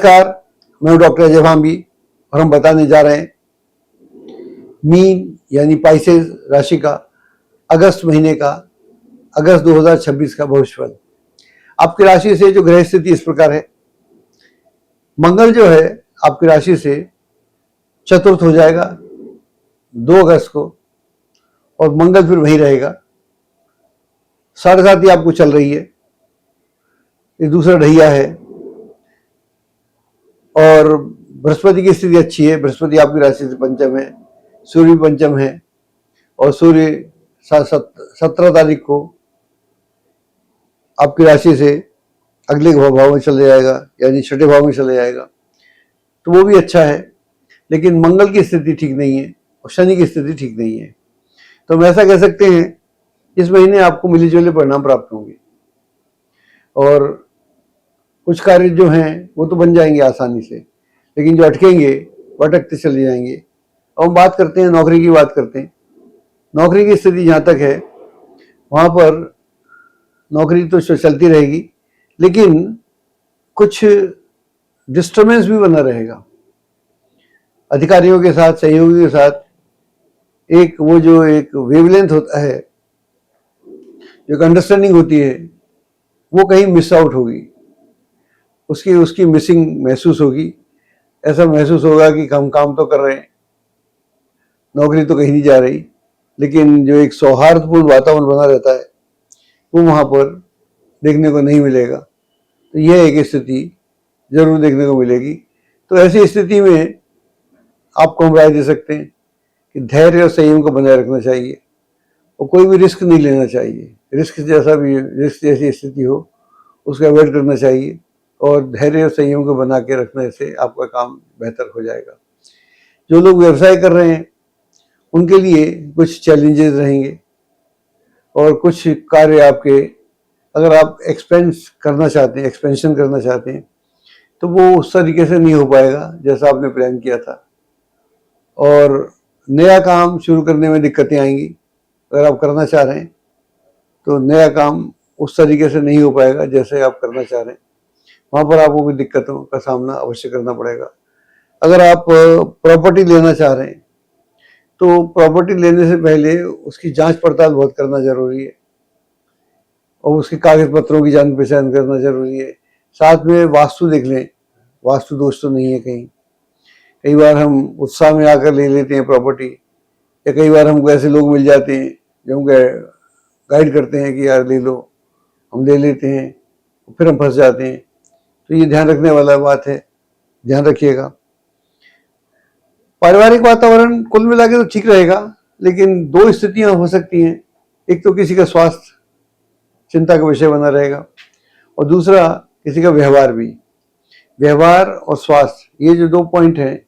नमस्कार, मैं हूं डॉक्टर अजय भांबी और हम बताने जा रहे हैं मीन यानी पाइसेस राशि का अगस्त महीने का, अगस्त 2026 का भविष्यफल। आपकी राशि से जो ग्रह स्थिति इस प्रकार है। मंगल जो है आपकी राशि से चतुर्थ हो जाएगा 2 अगस्त को और मंगल फिर वहीं रहेगा। 7.5 आपको चल रही है, ये दूसरा ढैया है। और बृहस्पति की स्थिति अच्छी है, बृहस्पति आपकी राशि से पंचम है, सूर्य पंचम है और सूर्य 17 तारीख को आपकी राशि से अगले भाव में चले जाएगा, यानी छठे भाव में चले जाएगा, तो वो भी अच्छा है। लेकिन मंगल की स्थिति ठीक नहीं है और शनि की स्थिति ठीक नहीं है। तो हम ऐसा कह सकते हैं इस महीने आपको मिले जुले परिणाम प्राप्त होंगे और कुछ कार्य जो हैं वो तो बन जाएंगे आसानी से, लेकिन जो अटकेंगे वो अटकते चले जाएंगे। अब हम बात करते हैं नौकरी की, बात करते हैं नौकरी की स्थिति। जहाँ तक है वहाँ पर नौकरी तो चलती रहेगी, लेकिन कुछ डिस्टर्बेंस भी बना रहेगा अधिकारियों के साथ, सहयोगियों के साथ। वो जो एक वेवलेंथ होता है, जो एक अंडरस्टैंडिंग होती है, वो कहीं मिस आउट होगी, उसकी मिसिंग महसूस होगी। ऐसा महसूस होगा कि हम काम तो कर रहे हैं, नौकरी तो कहीं नहीं जा रही, लेकिन जो एक सौहार्दपूर्ण वातावरण बना रहता है वो वहाँ पर देखने को नहीं मिलेगा। तो यह एक स्थिति जरूर देखने को मिलेगी। तो ऐसी स्थिति में आपको हम राय दे सकते हैं कि धैर्य और संयम को बनाए रखना चाहिए और कोई भी रिस्क नहीं लेना चाहिए। रिस्क जैसी स्थिति हो उसका अवॉइड करना चाहिए और धैर्य और संयम को बना के रखने से आपका काम बेहतर हो जाएगा। जो लोग व्यवसाय कर रहे हैं उनके लिए कुछ चैलेंजेस रहेंगे और कुछ कार्य आपके, अगर आप एक्सपेंशन करना चाहते हैं तो वो उस तरीके से नहीं हो पाएगा जैसा आपने प्लान किया था। और नया काम शुरू करने में दिक्कतें आएंगी। अगर आप करना चाह रहे हैं तो नया काम उस तरीके से नहीं हो पाएगा जैसे आप करना चाह रहे हैं, वहाँ पर आपको भी दिक्कतों का सामना अवश्य करना पड़ेगा। अगर आप प्रॉपर्टी लेना चाह रहे हैं तो प्रॉपर्टी लेने से पहले उसकी जांच पड़ताल बहुत करना जरूरी है और उसके कागज पत्रों की जान पहचान करना जरूरी है। साथ में वास्तु देख लें, वास्तु दोष तो नहीं है कहीं। कई बार हम उत्साह में आकर ले लेते हैं प्रॉपर्टी, या कई बार हमको ऐसे लोग मिल जाते हैं जो हमको गाइड करते हैं कि यार ले लो, हम ले लेते हैं, फिर हम फंस जाते हैं। तो ये ध्यान रखने वाला बात है, ध्यान रखिएगा। पारिवारिक वातावरण कुल मिला के तो ठीक रहेगा, लेकिन 2 स्थितियां हो सकती हैं। एक तो किसी का स्वास्थ्य चिंता का विषय बना रहेगा और दूसरा किसी का व्यवहार भी। व्यवहार और स्वास्थ्य, ये जो 2 पॉइंट हैं,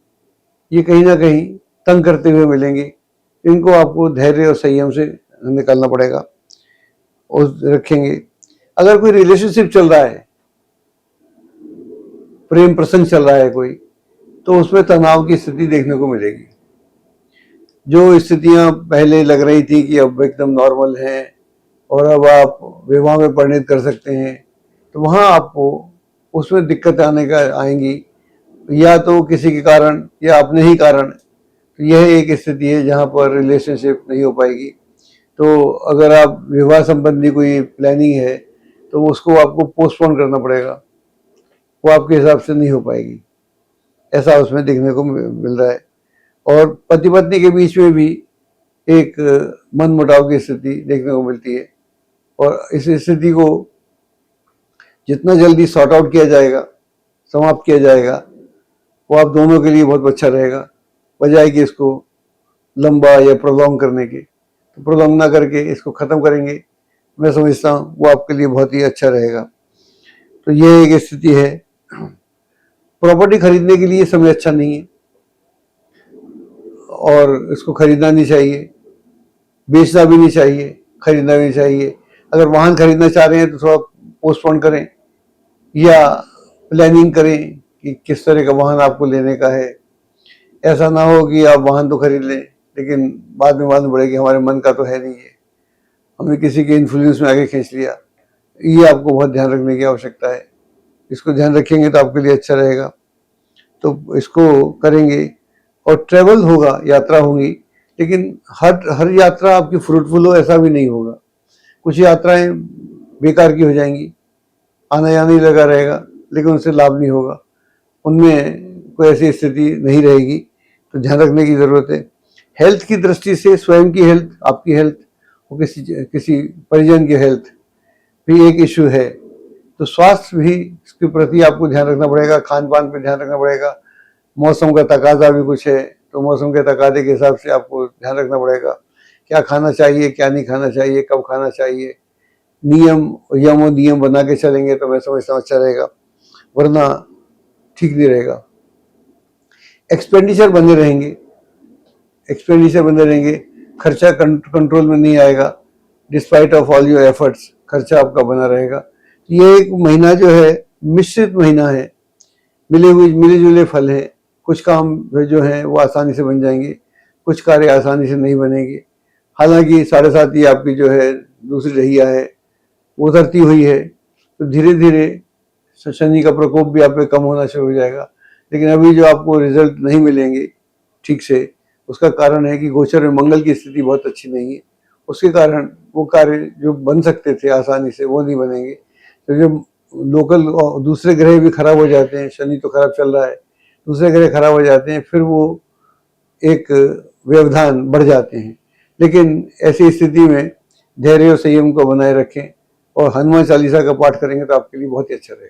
ये कहीं ना कहीं तंग करते हुए मिलेंगे। इनको आपको धैर्य और संयम से निकालना पड़ेगा और रखेंगे। अगर कोई रिलेशनशिप चल रहा है, प्रेम प्रसंग चल रहा है कोई, तो उसमें तनाव की स्थिति देखने को मिलेगी। जो स्थितियां पहले लग रही थी कि अब एकदम नॉर्मल है और अब आप विवाह में परिणित कर सकते हैं, तो वहाँ आपको उसमें दिक्कत आएंगी, या तो किसी के कारण या अपने ही कारण। तो यह एक स्थिति है जहाँ पर रिलेशनशिप नहीं हो पाएगी। तो अगर आप विवाह संबंधी कोई प्लानिंग है तो उसको आपको पोस्टपोन करना पड़ेगा, वो आपके हिसाब से नहीं हो पाएगी, ऐसा उसमें देखने को मिल रहा है। और पति पत्नी के बीच में भी एक मन मुटाव की स्थिति देखने को मिलती है और इस स्थिति को जितना जल्दी सॉर्ट आउट किया जाएगा, समाप्त किया जाएगा, वो आप दोनों के लिए बहुत अच्छा रहेगा, बजाय कि इसको लंबा या प्रोलॉन्ग करने के। तो प्रोलॉन्ग ना करके इसको ख़त्म करेंगे, मैं समझता हूँ वो आपके लिए बहुत ही अच्छा रहेगा। तो ये एक स्थिति है। प्रॉपर्टी खरीदने के लिए समय अच्छा नहीं है और इसको खरीदना नहीं चाहिए, बेचना भी नहीं चाहिए, खरीदना भी नहीं चाहिए। अगर वाहन खरीदना चाह रहे हैं तो थोड़ा पोस्टपोन करें या प्लानिंग करें कि किस तरह का वाहन आपको लेने का है। ऐसा ना हो कि आप वाहन तो खरीद लें लेकिन बाद में मालूम पड़े कि हमारे मन का तो है नहीं है, हमने किसी के इन्फ्लुएंस में आगे खींच लिया। ये आपको बहुत ध्यान रखने की आवश्यकता है। इसको ध्यान रखेंगे तो आपके लिए अच्छा रहेगा। तो इसको करेंगे। और ट्रेवल होगा, यात्रा होगी, लेकिन हर यात्रा आपकी फ्रूटफुल हो ऐसा भी नहीं होगा। कुछ यात्राएं बेकार की हो जाएंगी, आना जाना ही लगा रहेगा, लेकिन उनसे लाभ नहीं होगा, उनमें कोई ऐसी स्थिति नहीं रहेगी। तो ध्यान रखने की ज़रूरत है। हेल्थ की दृष्टि से स्वयं की हेल्थ, आपकी हेल्थ और किसी परिजन की हेल्थ भी एक इशू है। तो स्वास्थ्य भी इसके प्रति आपको ध्यान रखना पड़ेगा, खान पान पे ध्यान रखना पड़ेगा। मौसम का तकाजा भी कुछ है, तो मौसम के तकाजे के हिसाब से आपको ध्यान रखना पड़ेगा, क्या खाना चाहिए, क्या नहीं खाना चाहिए, कब खाना चाहिए। यम और नियम बना के चलेंगे तो मैं समझता हूँ अच्छा रहेगा, वरना ठीक नहीं रहेगा। एक्सपेंडिचर बने रहेंगे, खर्चा कंट्रोल में नहीं आएगा। Despite of all your efforts, खर्चा आपका बना रहेगा। ये एक महीना जो है मिश्रित महीना है, मिले जुले फल है। कुछ काम जो है वो आसानी से बन जाएंगे, कुछ कार्य आसानी से नहीं बनेंगे। हालांकि 7.5 आपकी जो है दूसरी रहिया है वो उतरती हुई है, तो धीरे धीरे शनि का प्रकोप भी आप पे कम होना शुरू हो जाएगा। लेकिन अभी जो आपको रिजल्ट नहीं मिलेंगे ठीक से, उसका कारण है कि गोचर में मंगल की स्थिति बहुत अच्छी नहीं है। उसके कारण वो कार्य जो बन सकते थे आसानी से वो नहीं बनेंगे। तो जो लोकल दूसरे ग्रह भी खराब हो जाते हैं, शनि तो खराब चल रहा है, दूसरे ग्रह खराब हो जाते हैं, फिर वो एक व्यवधान बढ़ जाते हैं। लेकिन ऐसी स्थिति में धैर्य और संयम को बनाए रखें और हनुमान चालीसा का पाठ करेंगे तो आपके लिए बहुत ही अच्छा रहेगा।